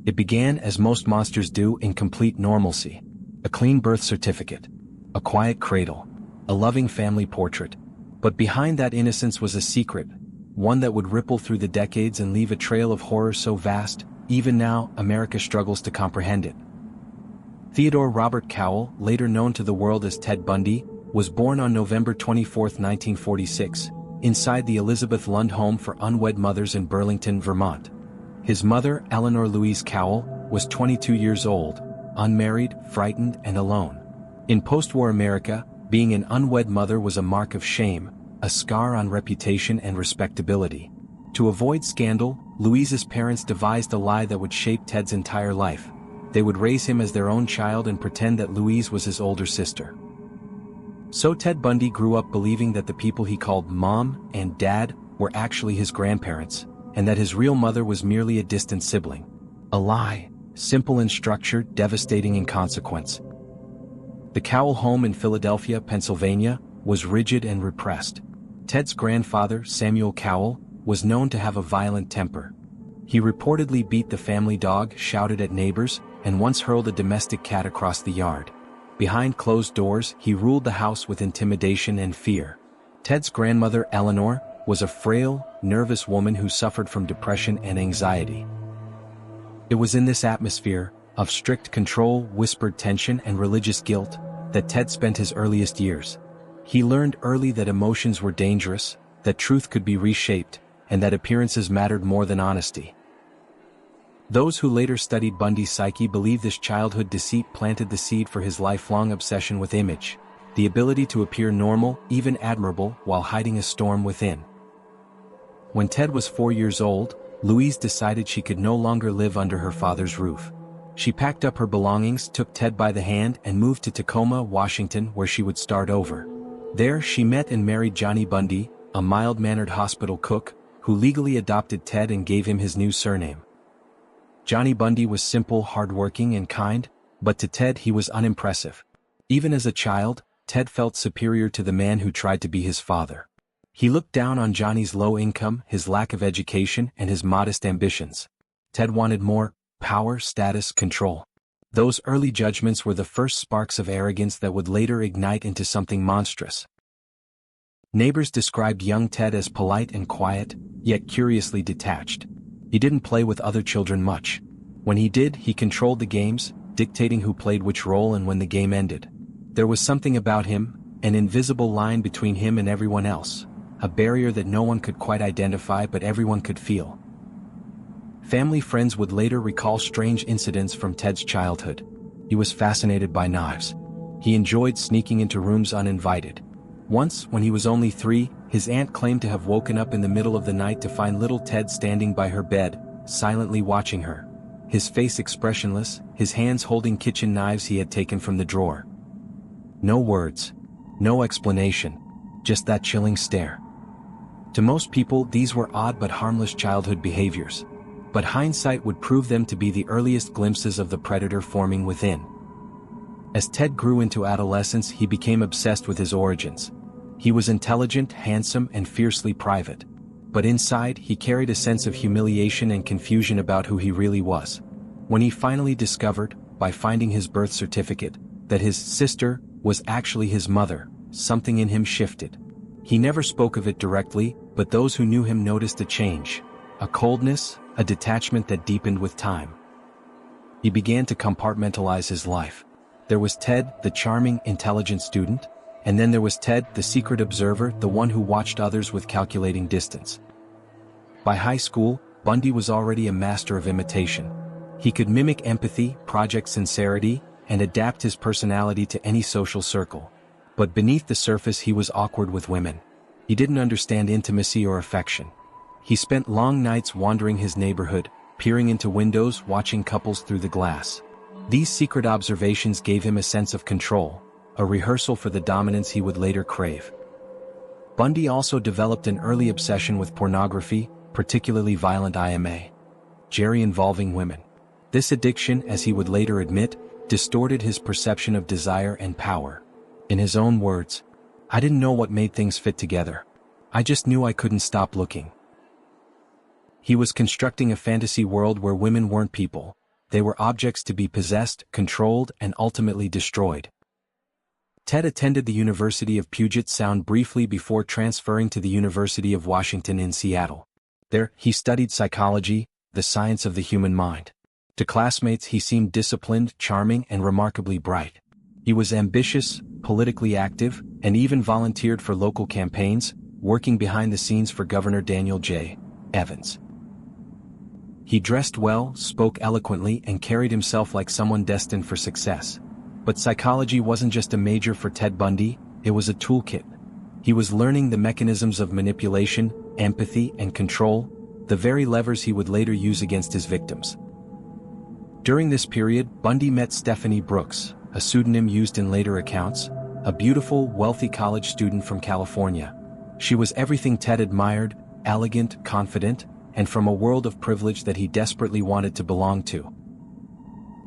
It began as most monsters do, in complete normalcy. A clean birth certificate. A quiet cradle. A loving family portrait. But behind that innocence was a secret, one that would ripple through the decades and leave a trail of horror so vast, even now, America struggles to comprehend it. Theodore Robert Cowell, later known to the world as Ted Bundy, was born on November 24, 1946, inside the Elizabeth Lund Home for Unwed Mothers in Burlington, Vermont. His mother, Eleanor Louise Cowell, was 22 years old, unmarried, frightened, and alone. In post-war America, being an unwed mother was a mark of shame, a scar on reputation and respectability. To avoid scandal, Louise's parents devised a lie that would shape Ted's entire life. They would raise him as their own child and pretend that Louise was his older sister. So Ted Bundy grew up believing that the people he called Mom and Dad were actually his grandparents, and that his real mother was merely a distant sibling. A lie, simple in structure, devastating in consequence. The Cowell home in Philadelphia, Pennsylvania, was rigid and repressed. Ted's grandfather, Samuel Cowell, was known to have a violent temper. He reportedly beat the family dog, shouted at neighbors, and once hurled a domestic cat across the yard. Behind closed doors, he ruled the house with intimidation and fear. Ted's grandmother, Eleanor, was a frail, nervous woman who suffered from depression and anxiety. It was in this atmosphere, of strict control, whispered tension, and religious guilt, that Ted spent his earliest years. He learned early that emotions were dangerous, that truth could be reshaped, and that appearances mattered more than honesty. Those who later studied Bundy's psyche believe this childhood deceit planted the seed for his lifelong obsession with image, the ability to appear normal, even admirable, while hiding a storm within. When Ted was 4 years old, Louise decided she could no longer live under her father's roof. She packed up her belongings, took Ted by the hand, and moved to Tacoma, Washington, where she would start over. There she met and married Johnny Bundy, a mild-mannered hospital cook, who legally adopted Ted and gave him his new surname. Johnny Bundy was simple, hardworking, and kind, but to Ted he was unimpressive. Even as a child, Ted felt superior to the man who tried to be his father. He looked down on Johnny's low income, his lack of education, and his modest ambitions. Ted wanted more power, status, control. Those early judgments were the first sparks of arrogance that would later ignite into something monstrous. Neighbors described young Ted as polite and quiet, yet curiously detached. He didn't play with other children much. When he did, he controlled the games, dictating who played which role and when the game ended. There was something about him, an invisible line between him and everyone else, a barrier that no one could quite identify but everyone could feel. Family friends would later recall strange incidents from Ted's childhood. He was fascinated by knives. He enjoyed sneaking into rooms uninvited. Once, when he was only 3, his aunt claimed to have woken up in the middle of the night to find little Ted standing by her bed, silently watching her. His face expressionless, his hands holding kitchen knives he had taken from the drawer. No words. No explanation. Just that chilling stare. To most people, these were odd but harmless childhood behaviors. But hindsight would prove them to be the earliest glimpses of the predator forming within. As Ted grew into adolescence, he became obsessed with his origins. He was intelligent, handsome, and fiercely private. But inside, he carried a sense of humiliation and confusion about who he really was. When he finally discovered, by finding his birth certificate, that his sister was actually his mother, something in him shifted. He never spoke of it directly, but those who knew him noticed a change, a coldness, a detachment that deepened with time. He began to compartmentalize his life. There was Ted, the charming, intelligent student, and then there was Ted, the secret observer, the one who watched others with calculating distance. By high school, Bundy was already a master of imitation. He could mimic empathy, project sincerity, and adapt his personality to any social circle. But beneath the surface he was awkward with women. He didn't understand intimacy or affection. He spent long nights wandering his neighborhood, peering into windows, watching couples through the glass. These secret observations gave him a sense of control, a rehearsal for the dominance he would later crave. Bundy also developed an early obsession with pornography, particularly violent imagery involving women. This addiction, as he would later admit, distorted his perception of desire and power. In his own words, "I didn't know what made things fit together. I just knew I couldn't stop looking." He was constructing a fantasy world where women weren't people. They were objects to be possessed, controlled, and ultimately destroyed. Ted attended the University of Puget Sound briefly before transferring to the University of Washington in Seattle. There, he studied psychology, the science of the human mind. To classmates he seemed disciplined, charming, and remarkably bright. He was ambitious, politically active, and even volunteered for local campaigns, working behind the scenes for Governor Daniel J. Evans. He dressed well, spoke eloquently, and carried himself like someone destined for success. But psychology wasn't just a major for Ted Bundy, it was a toolkit. He was learning the mechanisms of manipulation, empathy, and control, the very levers he would later use against his victims. During this period, Bundy met Stephanie Brooks, a pseudonym used in later accounts, a beautiful, wealthy college student from California. She was everything Ted admired, elegant, confident, and from a world of privilege that he desperately wanted to belong to.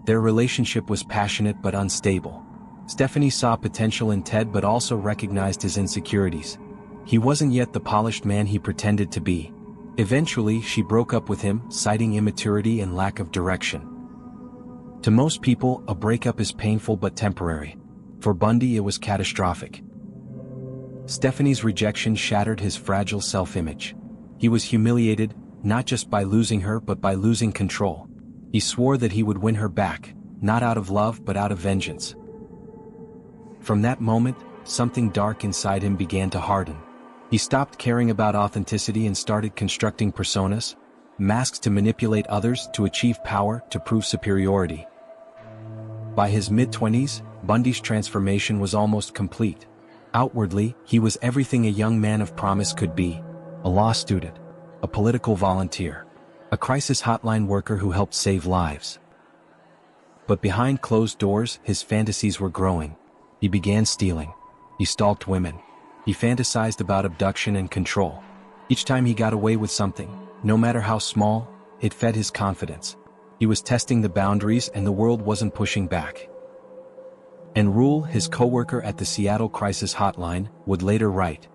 Their relationship was passionate but unstable. Stephanie saw potential in Ted but also recognized his insecurities. He wasn't yet the polished man he pretended to be. Eventually, she broke up with him, citing immaturity and lack of direction. To most people, a breakup is painful but temporary. For Bundy, it was catastrophic. Stephanie's rejection shattered his fragile self-image. He was humiliated, not just by losing her but by losing control. He swore that he would win her back, not out of love but out of vengeance. From that moment, something dark inside him began to harden. He stopped caring about authenticity and started constructing personas, masks to manipulate others, to achieve power, to prove superiority. By his mid-20s, Bundy's transformation was almost complete. Outwardly, he was everything a young man of promise could be: a law student, a political volunteer, a crisis hotline worker who helped save lives. But behind closed doors, his fantasies were growing. He began stealing. He stalked women. He fantasized about abduction and control. Each time he got away with something, no matter how small, it fed his confidence. He was testing the boundaries and the world wasn't pushing back. And Rule, his co-worker at the Seattle Crisis Hotline, would later write,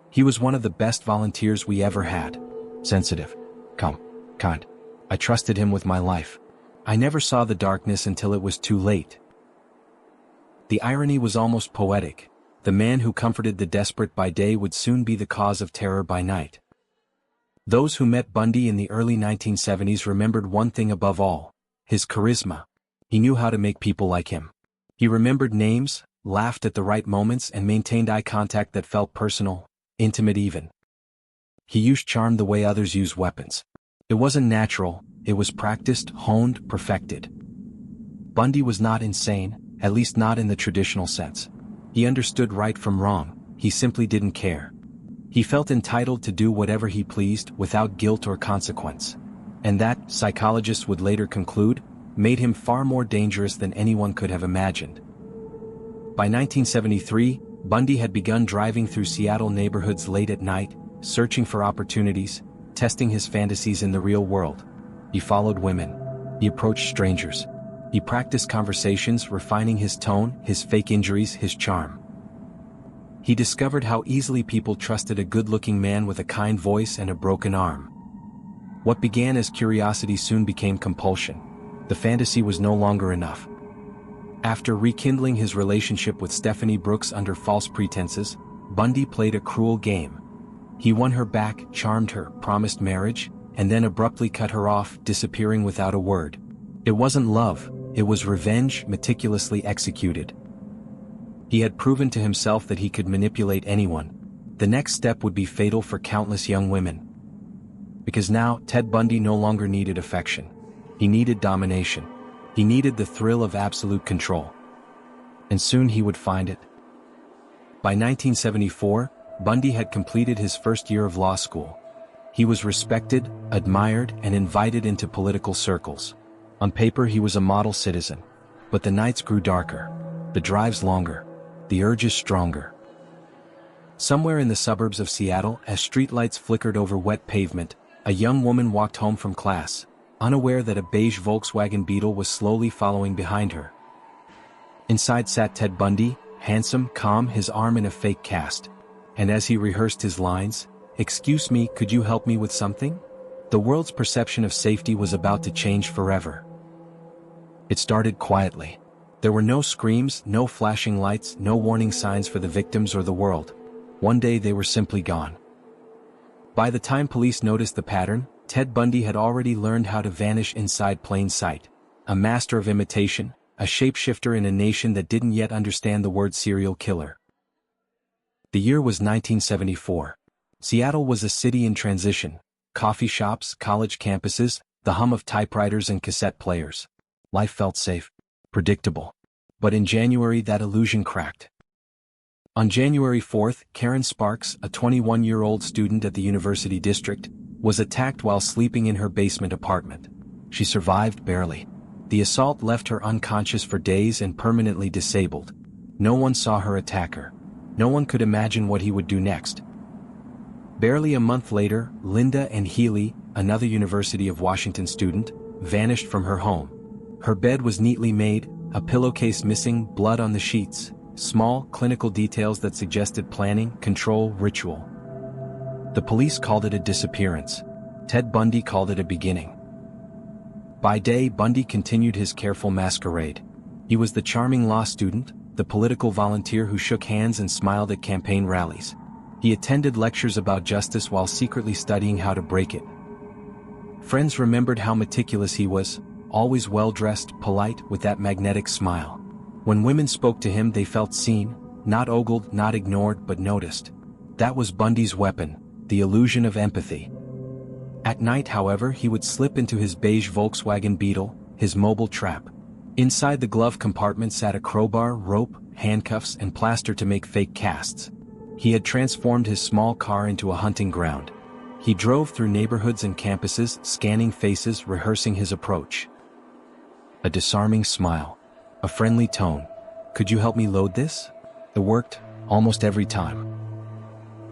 "He was one of the best volunteers we ever had. Sensitive, calm, kind. I trusted him with my life. I never saw the darkness until it was too late." The irony was almost poetic. The man who comforted the desperate by day would soon be the cause of terror by night. Those who met Bundy in the early 1970s remembered one thing above all: his charisma. He knew how to make people like him. He remembered names, laughed at the right moments, and maintained eye contact that felt personal, intimate even. He used charm the way others use weapons. It wasn't natural, it was practiced, honed, perfected. Bundy was not insane, at least not in the traditional sense. He understood right from wrong, he simply didn't care. He felt entitled to do whatever he pleased without guilt or consequence. And that, psychologists would later conclude, made him far more dangerous than anyone could have imagined. By 1973, Bundy had begun driving through Seattle neighborhoods late at night, searching for opportunities, testing his fantasies in the real world. He followed women. He approached strangers. He practiced conversations, refining his tone, his fake injuries, his charm. He discovered how easily people trusted a good-looking man with a kind voice and a broken arm. What began as curiosity soon became compulsion. The fantasy was no longer enough. After rekindling his relationship with Stephanie Brooks under false pretenses, Bundy played a cruel game. He won her back, charmed her, promised marriage, and then abruptly cut her off, disappearing without a word. It wasn't love, it was revenge, meticulously executed. He had proven to himself that he could manipulate anyone. The next step would be fatal for countless young women. Because now, Ted Bundy no longer needed affection. He needed domination. He needed the thrill of absolute control. And soon he would find it. By 1974, Bundy had completed his first year of law school. He was respected, admired, and invited into political circles. On paper he was a model citizen. But the nights grew darker, the drives longer, the urges stronger. Somewhere in the suburbs of Seattle, as streetlights flickered over wet pavement, a young woman walked home from class, unaware that a beige Volkswagen Beetle was slowly following behind her. Inside sat Ted Bundy, handsome, calm, his arm in a fake cast. And as he rehearsed his lines, "Excuse me, could you help me with something?" The world's perception of safety was about to change forever. It started quietly. There were no screams, no flashing lights, no warning signs for the victims or the world. One day they were simply gone. By the time police noticed the pattern, Ted Bundy had already learned how to vanish inside plain sight. A master of imitation, a shapeshifter in a nation that didn't yet understand the word serial killer. The year was 1974. Seattle was a city in transition. Coffee shops, college campuses, the hum of typewriters and cassette players. Life felt safe, predictable. But in January that illusion cracked. On January 4th, Karen Sparks, a 21-year-old student at the University District, was attacked while sleeping in her basement apartment. She survived barely. The assault left her unconscious for days and permanently disabled. No one saw her attacker. No one could imagine what he would do next. Barely a month later, Linda Ann Healy, another University of Washington student, vanished from her home. Her bed was neatly made, a pillowcase missing, blood on the sheets, small, clinical details that suggested planning, control, ritual. The police called it a disappearance. Ted Bundy called it a beginning. By day, Bundy continued his careful masquerade. He was the charming law student, the political volunteer who shook hands and smiled at campaign rallies. He attended lectures about justice while secretly studying how to break it. Friends remembered how meticulous he was, always well-dressed, polite, with that magnetic smile. When women spoke to him, they felt seen, not ogled, not ignored, but noticed. That was Bundy's weapon, the illusion of empathy. At night, however, he would slip into his beige Volkswagen Beetle, his mobile trap. Inside the glove compartment sat a crowbar, rope, handcuffs, and plaster to make fake casts. He had transformed his small car into a hunting ground. He drove through neighborhoods and campuses, scanning faces, rehearsing his approach. A disarming smile. A friendly tone. "Could you help me load this?" It worked, almost every time.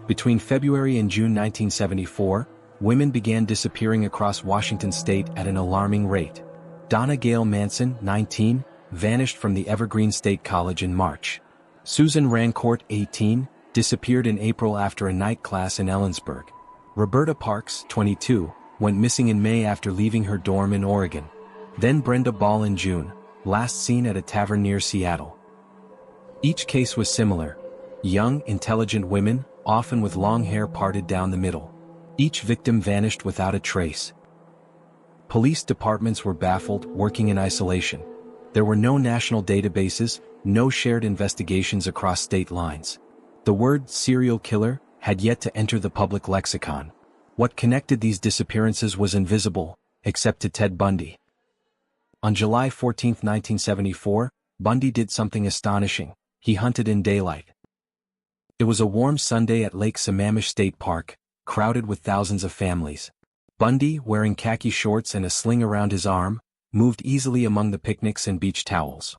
Between February and June 1974, women began disappearing across Washington state at an alarming rate. Donna Gail Manson, 19, vanished from the Evergreen State College in March. Susan Rancourt, 18, disappeared in April after a night class in Ellensburg. Roberta Parks, 22, went missing in May after leaving her dorm in Oregon. Then Brenda Ball in June, last seen at a tavern near Seattle. Each case was similar. Young, intelligent women, often with long hair parted down the middle. Each victim vanished without a trace. Police departments were baffled, working in isolation. There were no national databases, no shared investigations across state lines. The word serial killer had yet to enter the public lexicon. What connected these disappearances was invisible, except to Ted Bundy. On July 14, 1974, Bundy did something astonishing. He hunted in daylight. It was a warm Sunday at Lake Sammamish State Park, crowded with thousands of families. Bundy, wearing khaki shorts and a sling around his arm, moved easily among the picnics and beach towels.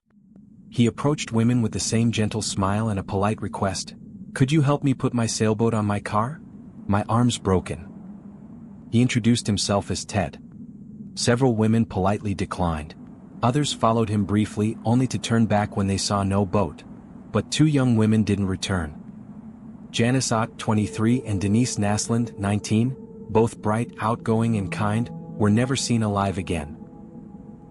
He approached women with the same gentle smile and a polite request. "Could you help me put my sailboat on my car? My arm's broken." He introduced himself as Ted. Several women politely declined. Others followed him briefly, only to turn back when they saw no boat. But two young women didn't return. Janice Ott, 23, and Denise Naslund, 19, both bright, outgoing, and kind, were never seen alive again.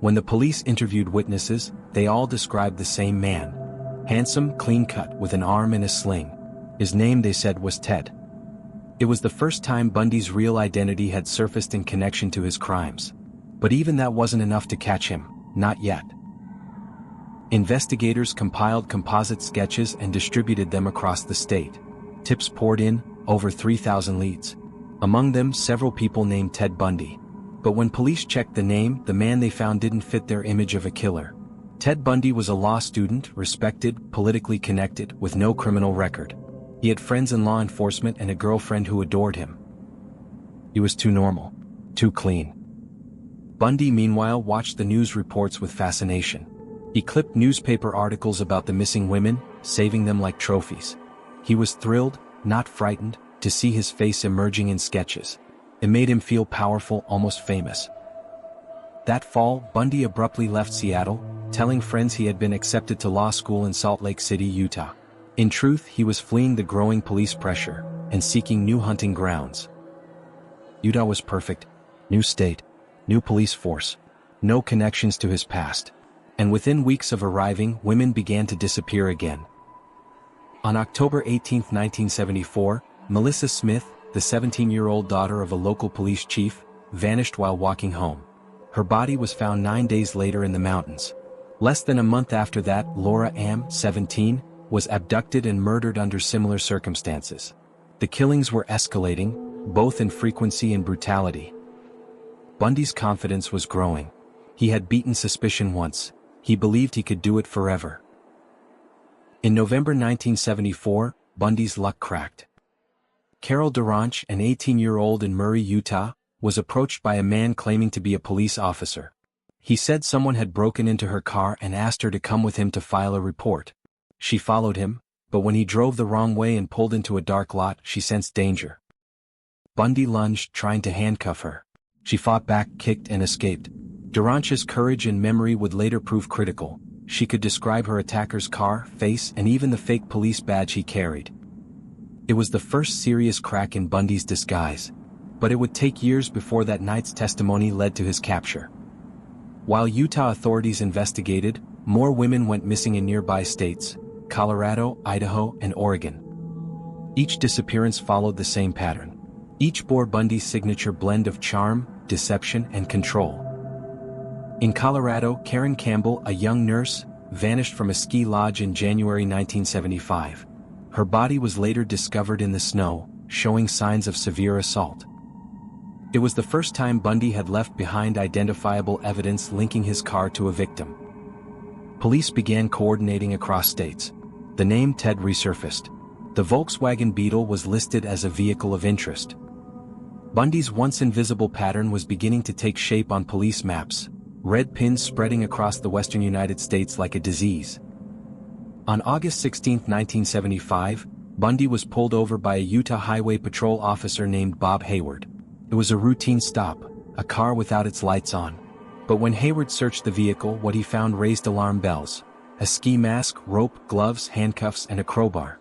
When the police interviewed witnesses, they all described the same man. Handsome, clean-cut, with an arm and a sling. His name, they said, was Ted. It was the first time Bundy's real identity had surfaced in connection to his crimes. But even that wasn't enough to catch him, not yet. Investigators compiled composite sketches and distributed them across the state. Tips poured in, over 3,000 leads. Among them, several people named Ted Bundy. But when police checked the name, the man they found didn't fit their image of a killer. Ted Bundy was a law student, respected, politically connected, with no criminal record. He had friends in law enforcement and a girlfriend who adored him. He was too normal, too clean. Bundy, meanwhile, watched the news reports with fascination. He clipped newspaper articles about the missing women, saving them like trophies. He was thrilled, not frightened, to see his face emerging in sketches. It made him feel powerful, almost famous. That fall, Bundy abruptly left Seattle, telling friends he had been accepted to law school in Salt Lake City, Utah. In truth, he was fleeing the growing police pressure and seeking new hunting grounds. Utah was perfect. New state, new police force, no connections to his past. And within weeks of arriving, women began to disappear again. On October 18, 1974, Melissa Smith, the 17-year-old daughter of a local police chief, vanished while walking home. Her body was found 9 days later in the mountains. Less than a month after that, Laura Am, 17, was abducted and murdered under similar circumstances. The killings were escalating, both in frequency and brutality. Bundy's confidence was growing. He had beaten suspicion once. He believed he could do it forever. In November 1974, Bundy's luck cracked. Carol Duranch, an 18-year-old in Murray, Utah, was approached by a man claiming to be a police officer. He said someone had broken into her car and asked her to come with him to file a report. She followed him, but when he drove the wrong way and pulled into a dark lot, she sensed danger. Bundy lunged, trying to handcuff her. She fought back, kicked, and escaped. Duranch's courage and memory would later prove critical. She could describe her attacker's car, face, and even the fake police badge he carried. It was the first serious crack in Bundy's disguise, but it would take years before that night's testimony led to his capture. While Utah authorities investigated, more women went missing in nearby states: Colorado, Idaho, and Oregon. Each disappearance followed the same pattern. Each bore Bundy's signature blend of charm, deception, and control. In Colorado, Karen Campbell, a young nurse, vanished from a ski lodge in January 1975. Her body was later discovered in the snow, showing signs of severe assault. It was the first time Bundy had left behind identifiable evidence linking his car to a victim. Police began coordinating across states. The name Ted resurfaced. The Volkswagen Beetle was listed as a vehicle of interest. Bundy's once invisible pattern was beginning to take shape on police maps, red pins spreading across the western United States like a disease. On August 16, 1975, Bundy was pulled over by a Utah Highway Patrol officer named Bob Hayward. It was a routine stop, a car without its lights on. But when Hayward searched the vehicle, what he found raised alarm bells: a ski mask, rope, gloves, handcuffs, and a crowbar.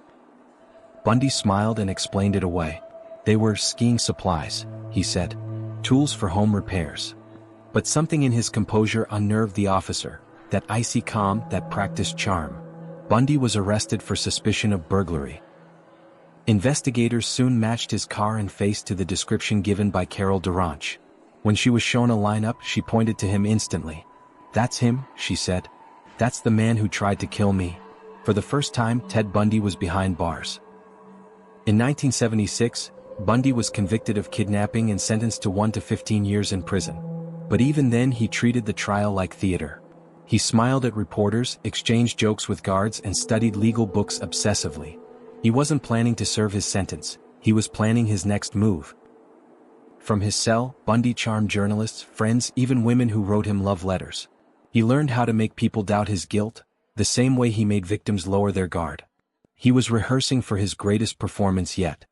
Bundy smiled and explained it away. They were skiing supplies, he said. Tools for home repairs. But something in his composure unnerved the officer, that icy calm, that practiced charm. Bundy was arrested for suspicion of burglary. Investigators soon matched his car and face to the description given by Carol Duranch. When she was shown a lineup, she pointed to him instantly. "That's him," she said. "That's the man who tried to kill me." For the first time, Ted Bundy was behind bars. In 1976, Bundy was convicted of kidnapping and sentenced to 1 to 15 years in prison. But even then, he treated the trial like theater. He smiled at reporters, exchanged jokes with guards, and studied legal books obsessively. He wasn't planning to serve his sentence, he was planning his next move. From his cell, Bundy charmed journalists, friends, even women who wrote him love letters. He learned how to make people doubt his guilt, the same way he made victims lower their guard. He was rehearsing for his greatest performance yet.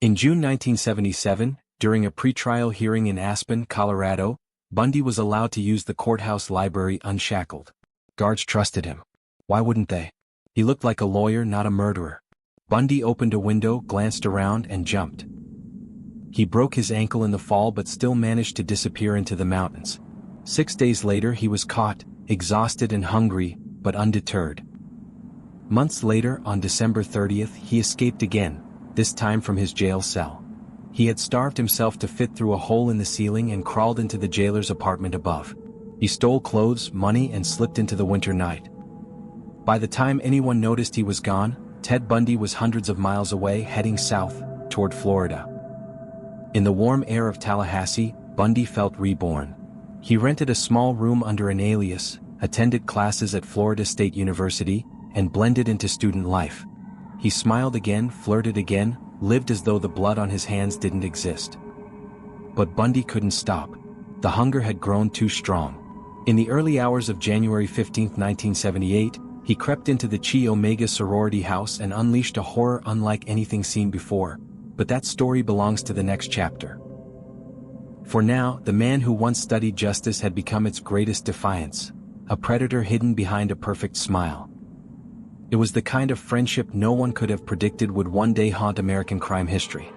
In June 1977, during a pretrial hearing in Aspen, Colorado, Bundy was allowed to use the courthouse library unshackled. Guards trusted him. Why wouldn't they? He looked like a lawyer, not a murderer. Bundy opened a window, glanced around, and jumped. He broke his ankle in the fall but still managed to disappear into the mountains. 6 days later he was caught, exhausted and hungry, but undeterred. Months later, on December 30th, he escaped again, this time from his jail cell. He had starved himself to fit through a hole in the ceiling and crawled into the jailer's apartment above. He stole clothes, money, and slipped into the winter night. By the time anyone noticed he was gone, Ted Bundy was hundreds of miles away, heading south, toward Florida. In the warm air of Tallahassee, Bundy felt reborn. He rented a small room under an alias, attended classes at Florida State University, and blended into student life. He smiled again, flirted again, lived as though the blood on his hands didn't exist. But Bundy couldn't stop. The hunger had grown too strong. In the early hours of January 15, 1978, he crept into the Chi Omega sorority house and unleashed a horror unlike anything seen before. But that story belongs to the next chapter. For now, the man who once studied justice had become its greatest defiance, a predator hidden behind a perfect smile. It was the kind of friendship no one could have predicted would one day haunt American crime history.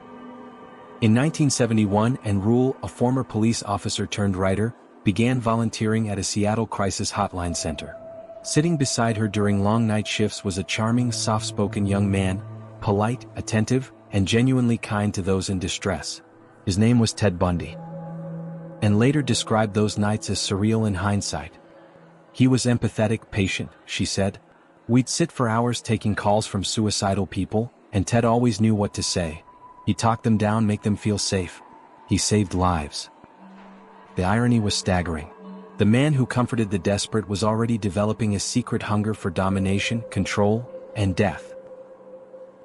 In 1971, Ann Rule, a former police officer turned writer, began volunteering at a Seattle crisis hotline center. Sitting beside her during long night shifts was a charming, soft-spoken young man, polite, attentive, and genuinely kind to those in distress. His name was Ted Bundy, and later described those nights as surreal in hindsight. He was empathetic, patient, she said. We'd sit for hours taking calls from suicidal people, and Ted always knew what to say. He talked them down, make them feel safe. He saved lives. The irony was staggering. The man who comforted the desperate was already developing a secret hunger for domination, control, and death.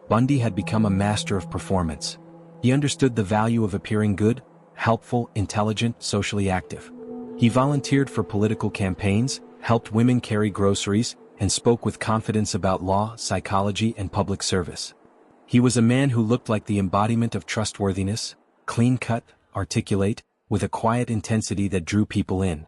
Bundy had become a master of performance. He understood the value of appearing good, helpful, intelligent, socially active. He volunteered for political campaigns, helped women carry groceries, and spoke with confidence about law, psychology, and public service. He was a man who looked like the embodiment of trustworthiness, clean-cut, articulate, with a quiet intensity that drew people in.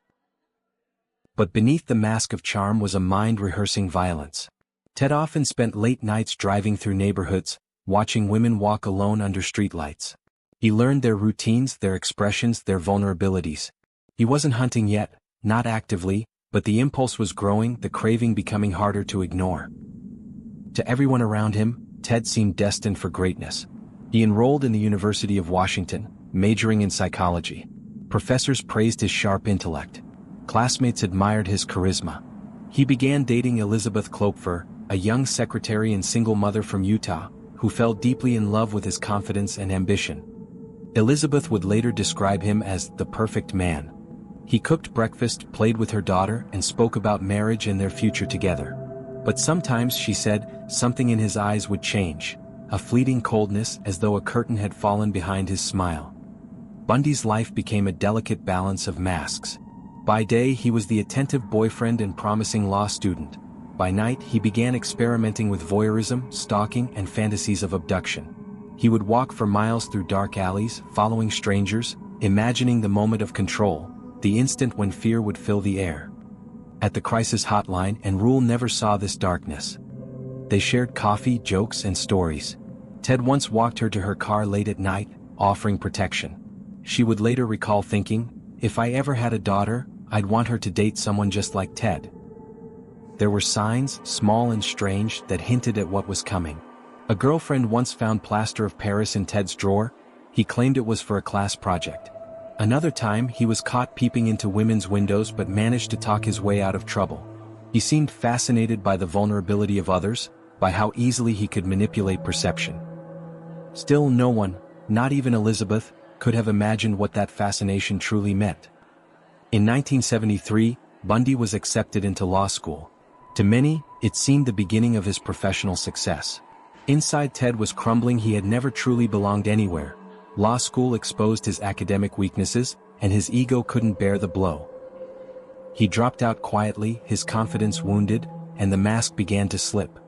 But beneath the mask of charm was a mind rehearsing violence. Ted often spent late nights driving through neighborhoods, watching women walk alone under streetlights. He learned their routines, their expressions, their vulnerabilities. He wasn't hunting yet, not actively, but the impulse was growing, the craving becoming harder to ignore. To everyone around him, Ted seemed destined for greatness. He enrolled in the University of Washington, majoring in psychology. Professors praised his sharp intellect. Classmates admired his charisma. He began dating Elizabeth Klopfer, a young secretary and single mother from Utah, who fell deeply in love with his confidence and ambition. Elizabeth would later describe him as the perfect man. He cooked breakfast, played with her daughter, and spoke about marriage and their future together. But sometimes, she said, something in his eyes would change, a fleeting coldness as though a curtain had fallen behind his smile. Bundy's life became a delicate balance of masks. By day he was the attentive boyfriend and promising law student. By night he began experimenting with voyeurism, stalking, and fantasies of abduction. He would walk for miles through dark alleys, following strangers, imagining the moment of control, the instant when fear would fill the air. At the crisis hotline, and Rule never saw this darkness. They shared coffee, jokes, and stories. Ted once walked her to her car late at night, offering protection. She would later recall thinking, "If I ever had a daughter, I'd want her to date someone just like Ted." There were signs, small and strange, that hinted at what was coming. A girlfriend once found plaster of Paris in Ted's drawer. He claimed it was for a class project. Another time, he was caught peeping into women's windows but managed to talk his way out of trouble. He seemed fascinated by the vulnerability of others, by how easily he could manipulate perception. Still, no one, not even Elizabeth, could have imagined what that fascination truly meant. In 1973, Bundy was accepted into law school. To many, it seemed the beginning of his professional success. Inside, Ted was crumbling. He had never truly belonged anywhere. Law school exposed his academic weaknesses, and his ego couldn't bear the blow. He dropped out quietly, his confidence wounded, and the mask began to slip.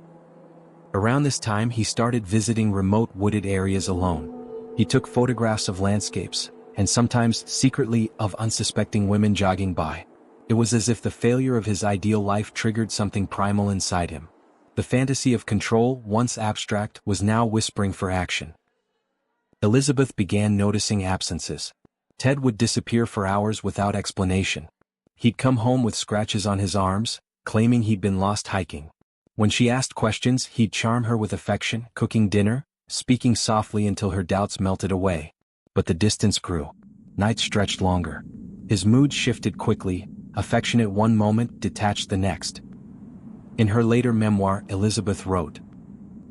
Around this time, he started visiting remote wooded areas alone. He took photographs of landscapes, and sometimes, secretly, of unsuspecting women jogging by. It was as if the failure of his ideal life triggered something primal inside him. The fantasy of control, once abstract, was now whispering for action. Elizabeth began noticing absences. Ted would disappear for hours without explanation. He'd come home with scratches on his arms, claiming he'd been lost hiking. When she asked questions, he'd charm her with affection, cooking dinner, speaking softly until her doubts melted away. But the distance grew. Nights stretched longer. His mood shifted quickly, affectionate one moment, detached the next. In her later memoir, Elizabeth wrote,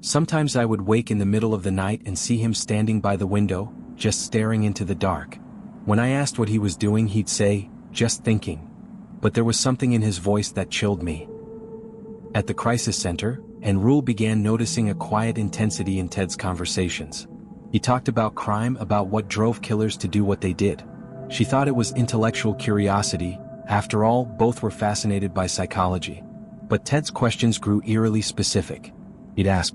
"Sometimes I would wake in the middle of the night and see him standing by the window, just staring into the dark. When I asked what he was doing, he'd say, 'Just thinking.' But there was something in his voice that chilled me." At the crisis center, and Rule began noticing a quiet intensity in Ted's conversations. He talked about crime, about what drove killers to do what they did. She thought it was intellectual curiosity. After all, both were fascinated by psychology. But Ted's questions grew eerily specific. He'd ask,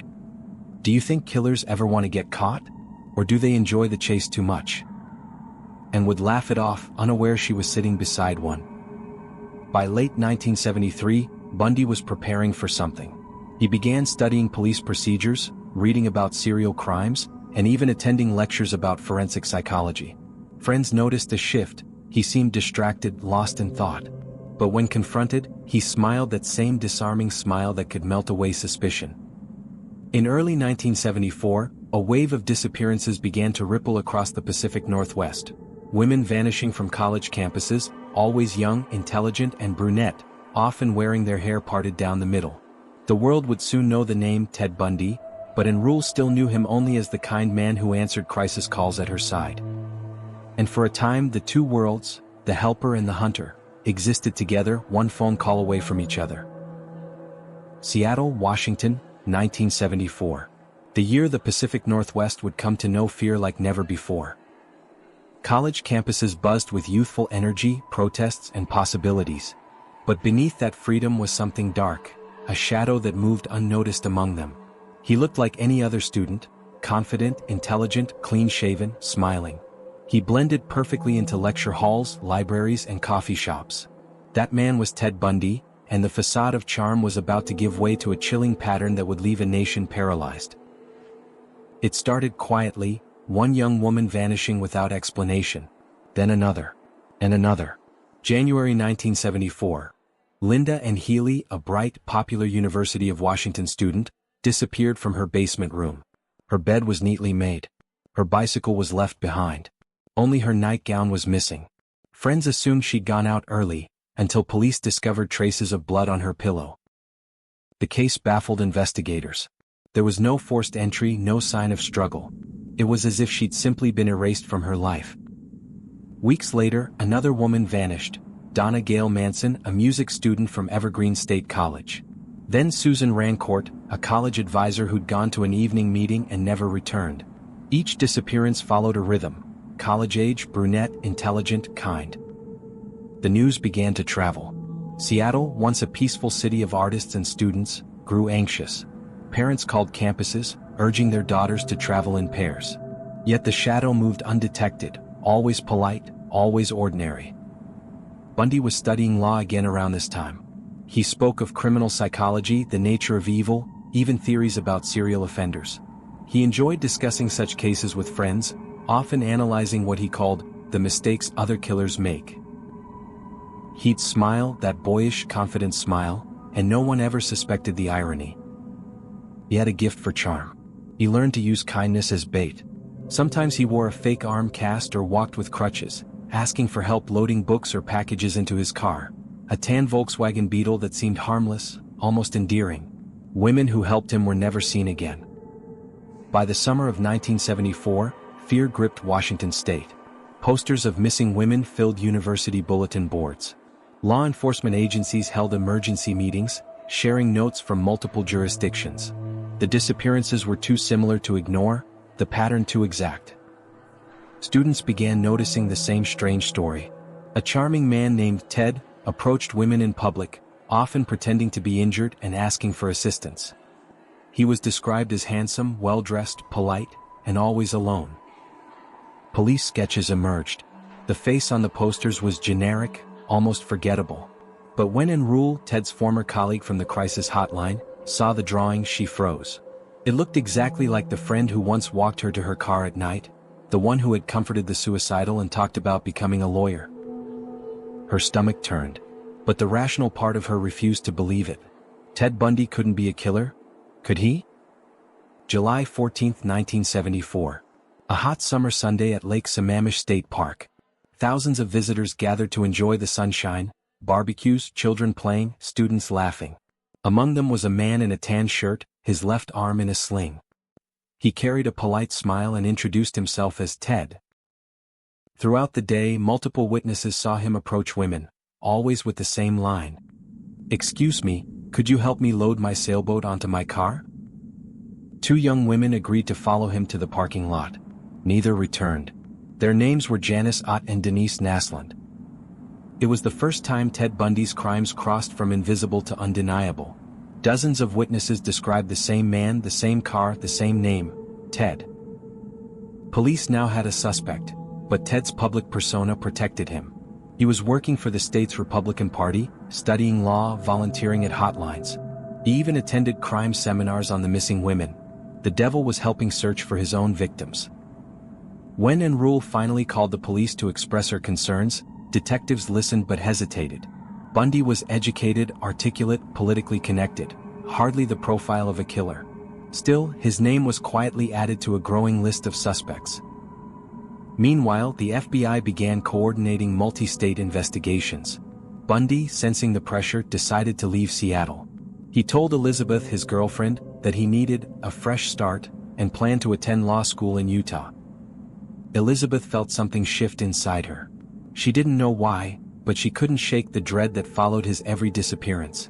"Do you think killers ever want to get caught? Or do they enjoy the chase too much?" And would laugh it off, unaware she was sitting beside one. By late 1973, Bundy was preparing for something. He began studying police procedures, reading about serial crimes, and even attending lectures about forensic psychology. Friends noticed a shift. He seemed distracted, lost in thought. But when confronted, he smiled that same disarming smile that could melt away suspicion. In early 1974, a wave of disappearances began to ripple across the Pacific Northwest. Women vanishing from college campuses, always young, intelligent, and brunette, often wearing their hair parted down the middle. The world would soon know the name Ted Bundy, but Enrule still knew him only as the kind man who answered crisis calls at her side. And for a time, the two worlds, the helper and the hunter, existed together, one phone call away from each other. Seattle, Washington, 1974. The year the Pacific Northwest would come to know fear like never before. College campuses buzzed with youthful energy, protests, and possibilities. But beneath that freedom was something dark, a shadow that moved unnoticed among them. He looked like any other student, confident, intelligent, clean-shaven, smiling. He blended perfectly into lecture halls, libraries, and coffee shops. That man was Ted Bundy, and the facade of charm was about to give way to a chilling pattern that would leave a nation paralyzed. It started quietly, one young woman vanishing without explanation. Then another. And another. January 1974. Linda Ann Healy, a bright, popular University of Washington student, disappeared from her basement room. Her bed was neatly made. Her bicycle was left behind. Only her nightgown was missing. Friends assumed she'd gone out early, until police discovered traces of blood on her pillow. The case baffled investigators. There was no forced entry, no sign of struggle. It was as if she'd simply been erased from her life. Weeks later, another woman vanished, Donna Gail Manson, a music student from Evergreen State College. Then Susan Rancourt, a college advisor who'd gone to an evening meeting and never returned. Each disappearance followed a rhythm. College-age, brunette, intelligent, kind. The news began to travel. Seattle, once a peaceful city of artists and students, grew anxious. Parents called campuses, urging their daughters to travel in pairs. Yet the shadow moved undetected, always polite, always ordinary. Bundy was studying law again around this time. He spoke of criminal psychology, the nature of evil, even theories about serial offenders. He enjoyed discussing such cases with friends, often analyzing what he called the mistakes other killers make. He'd smile, that boyish, confident smile, and no one ever suspected the irony. He had a gift for charm. He learned to use kindness as bait. Sometimes he wore a fake arm cast or walked with crutches, asking for help loading books or packages into his car, a tan Volkswagen Beetle that seemed harmless, almost endearing. Women who helped him were never seen again. By the summer of 1974, fear gripped Washington state. Posters of missing women filled university bulletin boards. Law enforcement agencies held emergency meetings, sharing notes from multiple jurisdictions. The disappearances were too similar to ignore, the pattern too exact. Students began noticing the same strange story. A charming man named Ted approached women in public, often pretending to be injured and asking for assistance. He was described as handsome, well-dressed, polite, and always alone. Police sketches emerged. The face on the posters was generic, almost forgettable. But when Enrule, Ted's former colleague from the crisis hotline, saw the drawing, she froze. It looked exactly like the friend who once walked her to her car at night, the one who had comforted the suicidal and talked about becoming a lawyer. Her stomach turned, but the rational part of her refused to believe it. Ted Bundy couldn't be a killer? Could he? July 14, 1974. A hot summer Sunday at Lake Sammamish State Park. Thousands of visitors gathered to enjoy the sunshine, barbecues, children playing, students laughing. Among them was a man in a tan shirt, his left arm in a sling. He carried a polite smile and introduced himself as Ted. Throughout the day, multiple witnesses saw him approach women, always with the same line. "Excuse me, could you help me load my sailboat onto my car?" Two young women agreed to follow him to the parking lot. Neither returned. Their names were Janice Ott and Denise Naslund. It was the first time Ted Bundy's crimes crossed from invisible to undeniable. Dozens of witnesses described the same man, the same car, the same name, Ted. Police now had a suspect, but Ted's public persona protected him. He was working for the state's Republican Party, studying law, volunteering at hotlines. He even attended crime seminars on the missing women. The devil was helping search for his own victims. When Enrule finally called the police to express her concerns, Detectives listened but hesitated. Bundy was educated, articulate, politically connected, hardly the profile of a killer. Still, his name was quietly added to a growing list of suspects. Meanwhile, the FBI began coordinating multi-state investigations. Bundy, sensing the pressure, decided to leave Seattle. He told Elizabeth, his girlfriend, that he needed a fresh start and planned to attend law school in Utah. Elizabeth felt something shift inside her. She didn't know why, but she couldn't shake the dread that followed his every disappearance.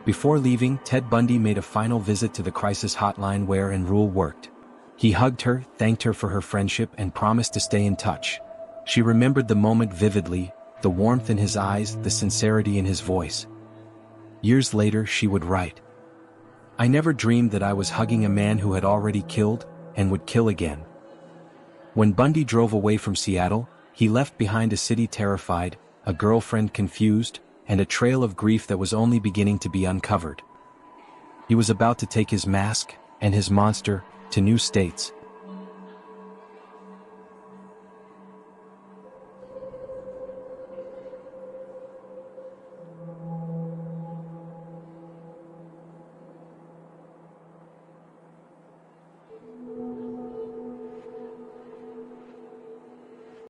Before leaving, Ted Bundy made a final visit to the crisis hotline where Rule worked. He hugged her, thanked her for her friendship, and promised to stay in touch. She remembered the moment vividly, the warmth in his eyes, the sincerity in his voice. Years later, she would write, "I never dreamed that I was hugging a man who had already killed, and would kill again." When Bundy drove away from Seattle, he left behind a city terrified, a girlfriend confused, and a trail of grief that was only beginning to be uncovered. He was about to take his mask, and his monster, to new states.